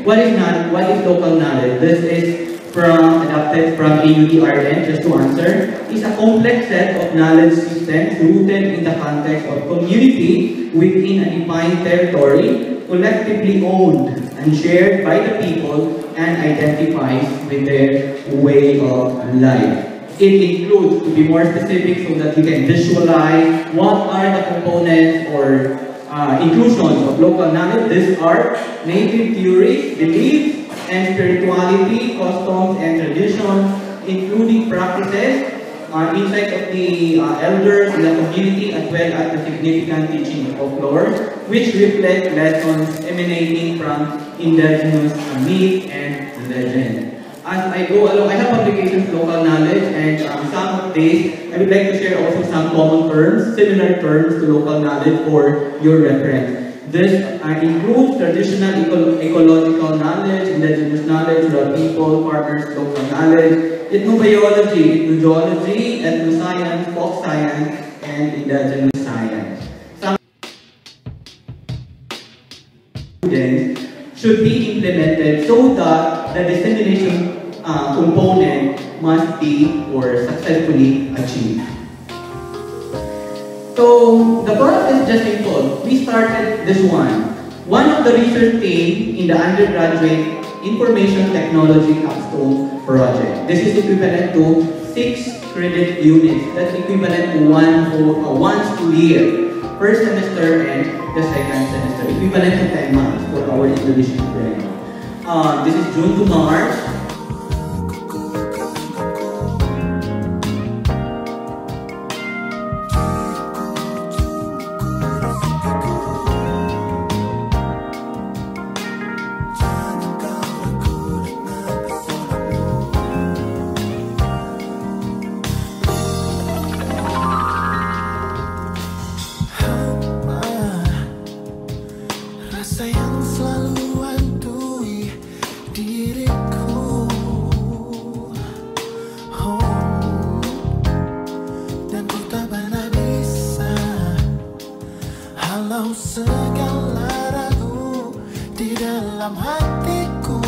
What is local knowledge? This is adapted from AUD-RN, just to answer. It's a complex set of knowledge systems rooted in the context of community within a defined territory, collectively owned and shared by the people and identifies with their way of life. It includes, to be more specific so that you can visualize what are the components or inclusions of local knowledge. These are native theories, beliefs, and spirituality, customs, and traditions, including practices, insight of the elders in the community, as well as the significant teaching of folklore, which reflect lessons emanating from indigenous myth and legend. As I go along, I have publications, local knowledge, and some of these, I would like to share also some common terms, similar terms to local knowledge for your reference. This includes traditional ecological knowledge, indigenous knowledge, rural people, farmers, local knowledge, ethnobiology, ethnogeology, ethnoscience, folk science, and indigenous science. Some students should be implemented so that the dissemination component must be or successfully achieved. So the process is just simple. We started this one. One of the research team in the undergraduate information technology capstone project. This is equivalent to 6 credit units. That's equivalent to one school year. First semester and the second semester. Equivalent to 10 months for our Indonesian friend. This is June to March. Segala ragu di dalam hatiku,